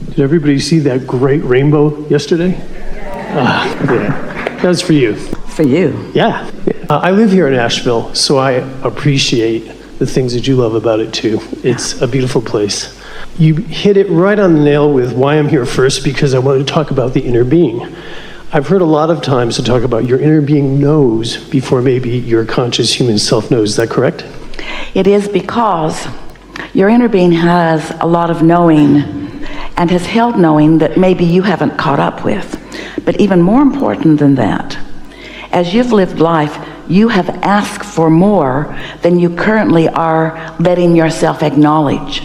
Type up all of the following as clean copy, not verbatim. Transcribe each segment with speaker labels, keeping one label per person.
Speaker 1: Did everybody see that great rainbow yesterday? Yeah, that's for you.
Speaker 2: For you?
Speaker 1: Yeah. I live here in Asheville, so I appreciate the things that you love about it too. It's a beautiful place. You hit it right on the nail with why I'm here first, because I wanted to talk about the inner being. I've heard a lot of times to talk about your inner being knows before maybe your conscious human self knows. Is that correct?
Speaker 2: It is, because your inner being has a lot of knowing and has held knowing that maybe you haven't caught up with. But even more important than that, as you've lived life, you have asked for more than you currently are letting yourself acknowledge.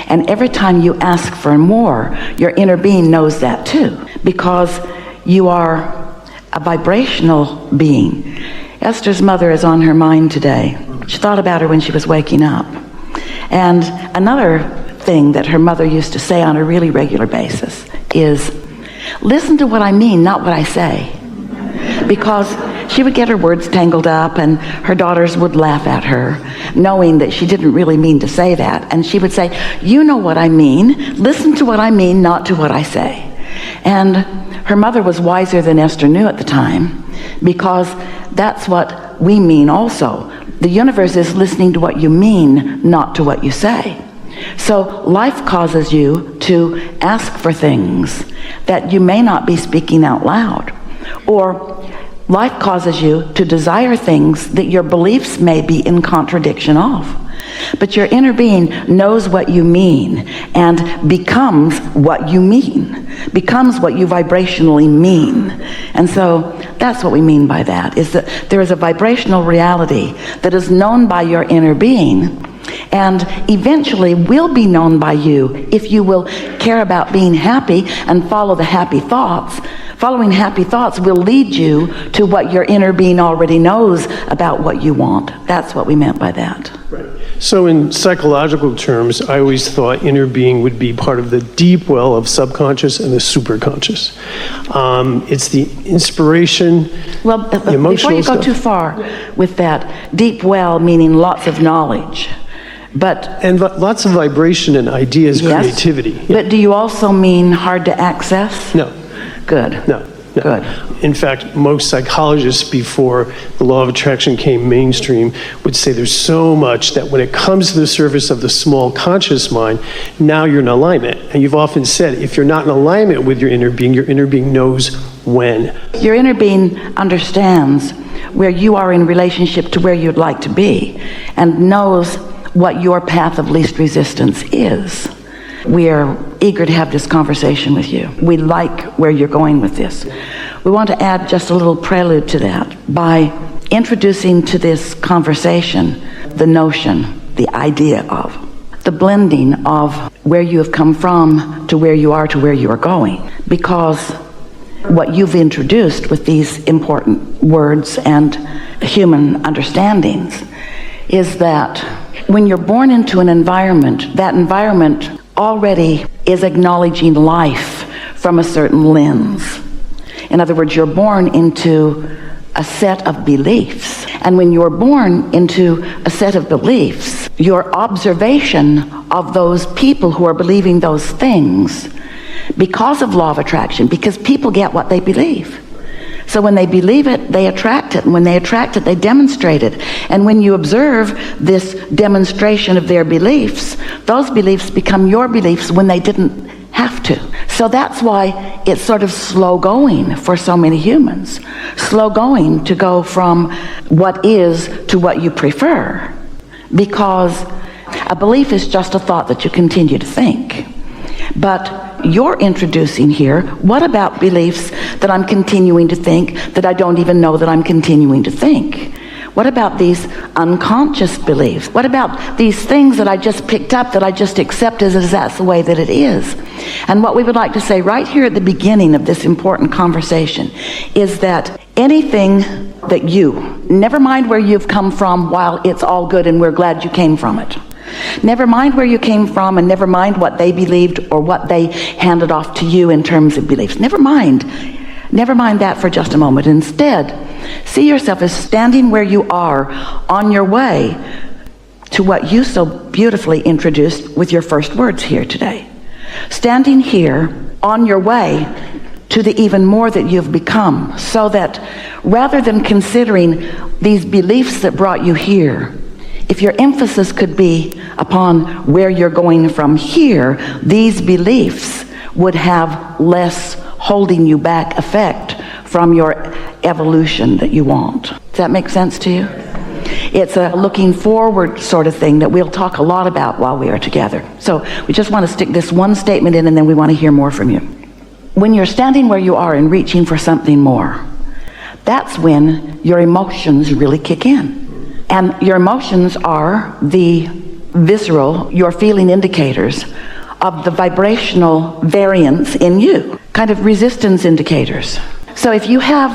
Speaker 2: And every time you ask for more, your inner being knows that too, because you are a vibrational being. Esther's mother is on her mind today. She thought about her when she was waking up. And another thing that her mother used to say on a really regular basis is, listen to what I mean, not what I say. Because she would get her words tangled up, and her daughters would laugh at her, knowing that she didn't really mean to say that. And she would say, you know what I mean. Listen to what I mean, not to what I say. And her mother was wiser than Esther knew at the time, because that's what we mean also. The universe is listening to what you mean, not to what you say. So life causes you to ask for things that you may not be speaking out loud. Or life causes you to desire things that your beliefs may be in contradiction of. But your inner being knows what you mean and becomes what you mean, becomes what you vibrationally mean. And so that's what we mean by that, is that there is a vibrational reality that is known by your inner being and eventually will be known by you if you will care about being happy and follow the happy thoughts. Following happy thoughts will lead you to what your inner being already knows about what you want. That's what we meant by that.
Speaker 1: Right. So in psychological terms, I always thought inner being would be part of the deep well of subconscious and the superconscious. It's the inspiration,
Speaker 2: well,
Speaker 1: the emotional
Speaker 2: before you go
Speaker 1: stuff.
Speaker 2: too far with that, deep well meaning lots of knowledge.
Speaker 1: And lots of vibration and ideas,
Speaker 2: yes,
Speaker 1: creativity. Yeah.
Speaker 2: But do you also mean hard to access?
Speaker 1: No.
Speaker 2: Good.
Speaker 1: No.
Speaker 2: Good.
Speaker 1: In fact, most psychologists before the law of attraction came mainstream would say there's so much that when it comes to the surface of the small conscious mind, now you're in alignment. And you've often said, if you're not in alignment with your inner being knows when. Your
Speaker 2: inner being understands where you are in relationship to where you'd like to be and knows what your path of least resistance is. We are eager to have this conversation with you. We like where you're going with this. We want to add just a little prelude to that by introducing to this conversation the notion, the idea of, the blending of where you have come from to where you are to where you are going. Because what you've introduced with these important words and human understandings is that when you're born into an environment, that environment already is acknowledging life from a certain lens. In other words, you're born into a set of beliefs. And when you're born into a set of beliefs, your observation of those people who are believing those things, because of law of attraction, because people get what they believe. So when they believe it, they attract it. And when they attract it, they demonstrate it. And when you observe this demonstration of their beliefs, those beliefs become your beliefs when they didn't have to. So that's why it's sort of slow going for so many humans. Slow going to go from what is to what you prefer. Because a belief is just a thought that you continue to think. But you're introducing here, what about beliefs that I'm continuing to think that I don't even know that I'm continuing to think? What about these unconscious beliefs? What about these things that I just picked up that I just accept as that's the way that it is? And what we would like to say right here at the beginning of this important conversation is that anything that you, never mind where you've come from, while it's all good and we're glad you came from it. Never mind where you came from, and never mind what they believed or what they handed off to you in terms of beliefs. Never mind that for just a moment. Instead, see yourself as standing where you are on your way to what you so beautifully introduced with your first words here today. standing here on your way to the even more that you've become, so that rather than considering these beliefs that brought you here, if your emphasis could be upon where you're going from here, these beliefs would have less holding you back effect from your evolution that you want. Does that make sense to you? It's a looking forward sort of thing that we'll talk a lot about while we are together. So we just want to stick this one statement in, and then we want to hear more from you. When you're standing where you are and reaching for something more, that's when your emotions really kick in. And your emotions are the visceral, your feeling indicators of the vibrational variance in you, kind of resistance indicators. So if you have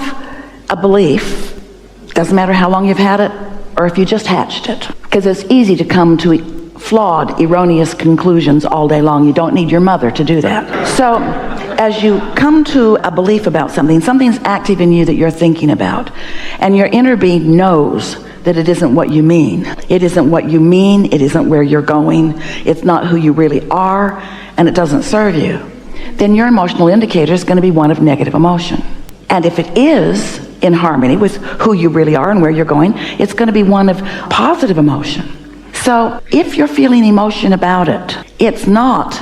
Speaker 2: a belief, doesn't matter how long you've had it, or if you just hatched it, because it's easy to come to flawed, erroneous conclusions all day long. You don't need your mother to do that. So as you come to a belief about something, something's active in you that you're thinking about, and your inner being knows that it isn't what you mean. It isn't what you mean, it isn't where you're going, it's not who you really are, and it doesn't serve you. Then your emotional indicator is going to be one of negative emotion. And if it is in harmony with who you really are and where you're going, it's going to be one of positive emotion. So if you're feeling emotion about it, it's not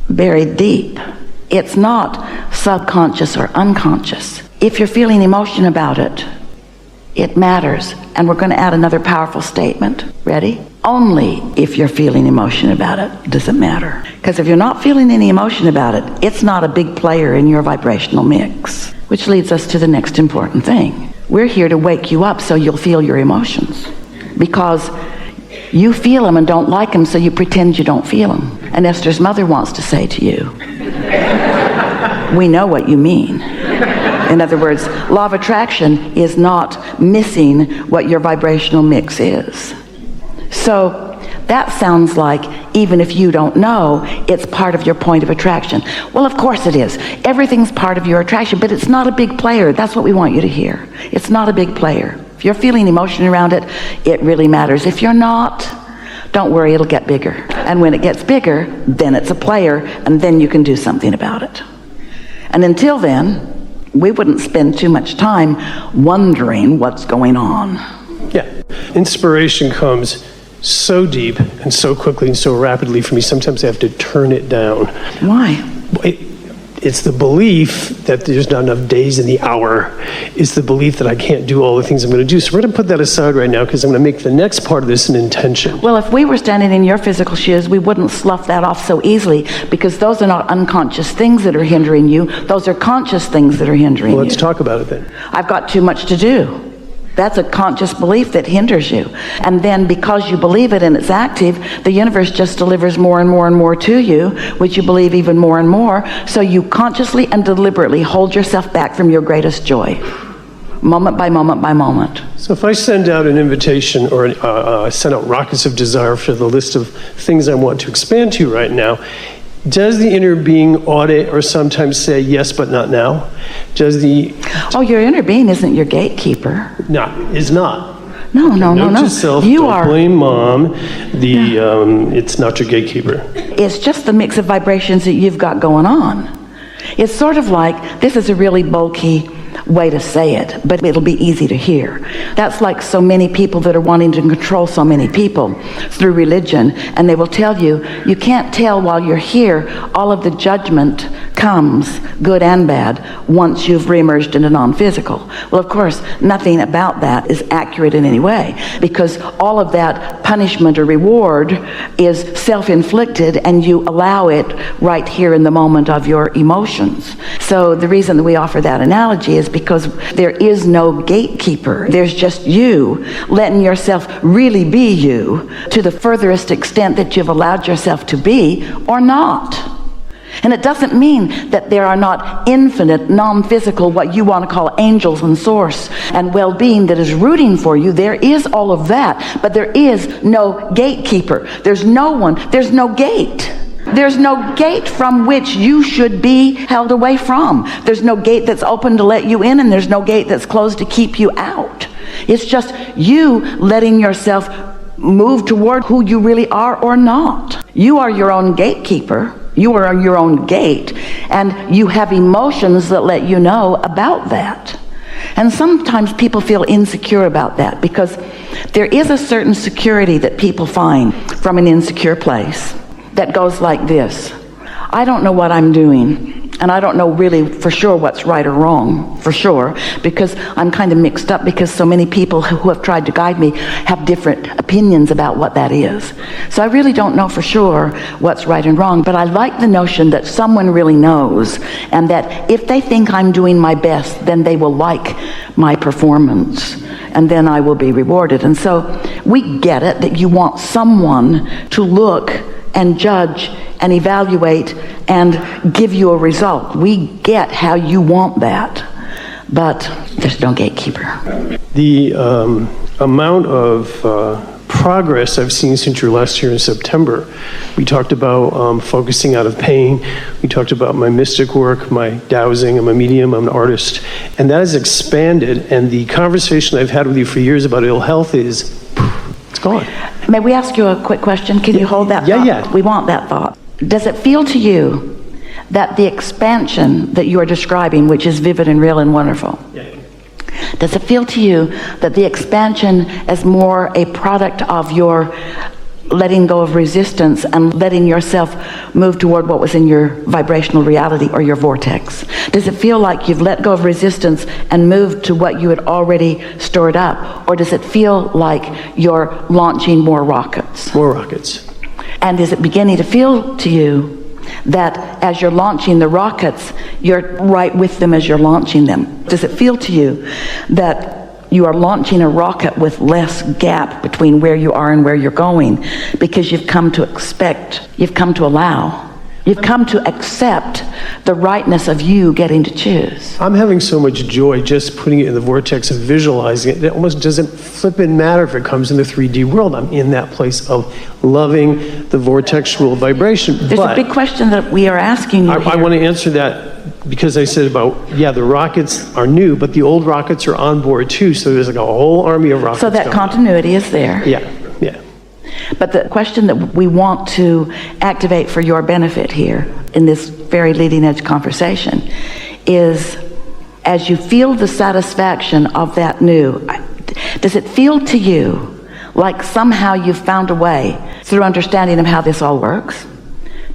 Speaker 2: buried deep. It's not subconscious or unconscious. If you're feeling emotion about it, it matters. And we're going to add another powerful statement. Ready? Only if you're feeling emotion about it does it matter. Because if you're not feeling any emotion about it, it's not a big player in your vibrational mix. Which leads us to the next important thing. We're here to wake you up so you'll feel your emotions. Because you feel them and don't like them, so you pretend you don't feel them. And Esther's mother wants to say to you, we know what you mean. In other words, law of attraction is not missing what your vibrational mix is. So that sounds like, even if you don't know, it's part of your point of attraction. Well, of course it is. Everything's part of your attraction, but it's not a big player. That's what we want you to hear. It's not a big player. If you're feeling emotion around it, it really matters. If you're not, don't worry, it'll get bigger. And when it gets bigger, then it's a player, and then you can do something about it. And until then, we wouldn't spend too much time wondering what's going on.
Speaker 1: Yeah. Inspiration comes so deep and so quickly and so rapidly for me, sometimes I have to turn it down.
Speaker 2: Why?
Speaker 1: It's the belief that there's not enough days in the hour. It's the belief that I can't do all the things I'm going to do. So we're going to put that aside right now, because I'm going to make the next part of this an intention.
Speaker 2: Well, if we were standing in your physical shoes, we wouldn't slough that off so easily, because those are not unconscious things that are hindering you. Those are conscious things that are hindering you.
Speaker 1: Well, let's talk about it then.
Speaker 2: I've got too much to do. That's a conscious belief that hinders you. And then because you believe it and it's active, the universe just delivers more and more and more to you, which you believe even more and more. So you consciously and deliberately hold yourself back from your greatest joy, moment by moment by moment.
Speaker 1: So if I send out an invitation, or send out rockets of desire for the list of things I want to expand to right now, does the inner being audit or sometimes say yes, but not now? Does the...
Speaker 2: Oh, your inner being isn't your gatekeeper.
Speaker 1: Is not.
Speaker 2: No.
Speaker 1: Note to self,
Speaker 2: You
Speaker 1: don't
Speaker 2: are.
Speaker 1: blame mom. It's not your gatekeeper.
Speaker 2: It's just the mix of vibrations that you've got going on. It's sort of like, this is a really bulky way to say it, but it'll be easy to hear. That's like so many people that are wanting to control so many people through religion, and they will tell you, you can't tell while you're here. All of the judgment comes, good and bad, once you've reemerged into non-physical. Well, of course, nothing about that is accurate in any way, because all of that punishment or reward is self-inflicted, and you allow it right here in the moment of your emotions. So the reason that we offer that analogy is because there is no gatekeeper. There's just you letting yourself really be you to the furthest extent that you've allowed yourself to be, or not. And it doesn't mean that there are not infinite, non-physical, what you want to call angels and source and well-being that is rooting for you. There is all of that, but there is no gatekeeper. There's no one, there's no gate. There's no gate from which you should be held away from. There's no gate that's open to let you in, and there's no gate that's closed to keep you out. It's just you letting yourself move toward who you really are or not. You are your own gatekeeper. You are your own gate, and you have emotions that let you know about that. And sometimes people feel insecure about that because there is a certain security that people find from an insecure place that goes like this. I don't know what I'm doing. And I don't know really for sure what's right or wrong, for sure, because I'm kind of mixed up because so many people who have tried to guide me have different opinions about what that is. So I really don't know for sure what's right and wrong, but I like the notion that someone really knows, and that if they think I'm doing my best, then they will like my performance, and then I will be rewarded. And so we get it that you want someone to look and judge and evaluate and give you a result. We get how you want that, but there's no gatekeeper.
Speaker 1: The amount of progress I've seen since your last year in September. We talked about focusing out of pain. We talked about my mystic work, my dowsing. I'm a medium, I'm an artist. And that has expanded, and the conversation I've had with you for years about ill health is, it's gone.
Speaker 2: May we ask you a quick question? Can you hold that thought?
Speaker 1: Yeah.
Speaker 2: We want that thought. Does it feel to you that the expansion that you are describing, which is vivid and real and wonderful, does it feel to you that the expansion is more a product of your letting go of resistance and letting yourself move toward what was in your vibrational reality or your vortex? Does it feel like you've let go of resistance and moved to what you had already stored up? Or does it feel like you're launching more rockets?
Speaker 1: More rockets.
Speaker 2: And is it beginning to feel to you that as you're launching the rockets, you're right with them as you're launching them? Does it feel to you that you are launching a rocket with less gap between where you are and where you're going, because you've come to expect, you've come to allow, you've come to accept the rightness of you getting to choose?
Speaker 1: I'm having so much joy just putting it in the vortex and visualizing it. It almost doesn't flippin' matter if it comes in the 3D world. I'm in that place of loving the vortexual vibration.
Speaker 2: There's a big question that we are asking you
Speaker 1: I want to answer that because I said about, the rockets are new, but the old rockets are on board too, so there's like a whole army of rockets.
Speaker 2: So that continuity is there.
Speaker 1: Yeah.
Speaker 2: But the question that we want to activate for your benefit here in this very leading edge conversation is, as you feel the satisfaction of that new, does it feel to you like somehow you've found a way through understanding of how this all works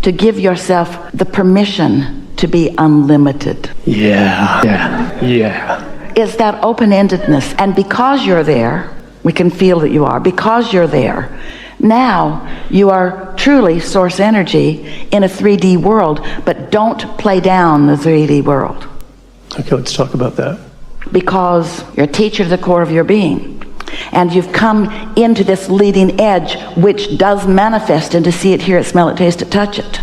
Speaker 2: to give yourself the permission to be unlimited?
Speaker 1: Yeah.
Speaker 2: Is that open-endedness, and because you're there, we can feel that you are, because you're there, now you are truly source energy in a 3D world, but don't play down the 3D world.
Speaker 1: Okay, let's talk about that.
Speaker 2: Because you're a teacher to the core of your being, and you've come into this leading edge, which does manifest into see it, hear it, smell it, taste it, touch it.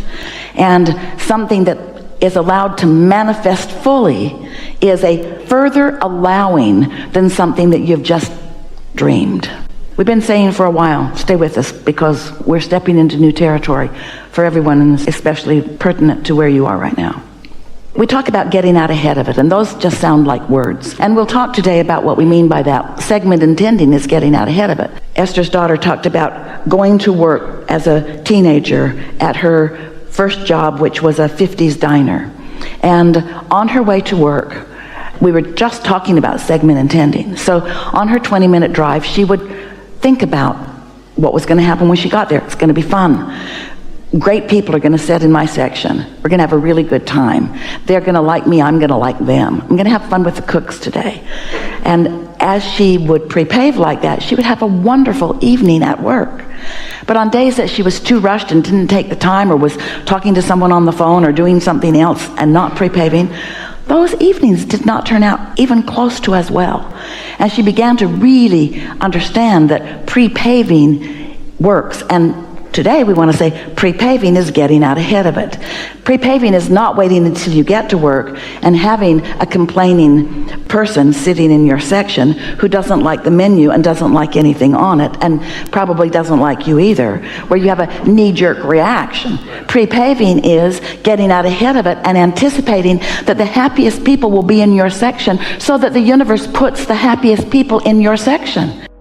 Speaker 2: And something that is allowed to manifest fully is a further allowing than something that you've just dreamed. We've been saying for a while, stay with us, because we're stepping into new territory for everyone, and especially pertinent to where you are right now. We talk about getting out ahead of it, and those just sound like words. And we'll talk today about what we mean by that. Segment intending is getting out ahead of it. Esther's daughter talked about going to work as a teenager at her first job, which was a 50s diner. And on her way to work, we were just talking about segment intending. So on her 20-minute drive, she would think about what was going to happen when she got there. It's going to be fun. Great people are going to sit in my section. We're going to have a really good time. They're going to like me. I'm going to like them. I'm going to have fun with the cooks today. And as she would prepave like that, she would have a wonderful evening at work. But on days that she was too rushed and didn't take the time, or was talking to someone on the phone or doing something else and not prepaving, those evenings did not turn out even close to as well. And she began to really understand that prepaving works. And today we want to say prepaving is getting out ahead of it. Prepaving is not waiting until you get to work and having a complaining person sitting in your section who doesn't like the menu and doesn't like anything on it and probably doesn't like you either, where you have a knee-jerk reaction. Prepaving is getting out ahead of it and anticipating that the happiest people will be in your section, so that the universe puts the happiest people in your section.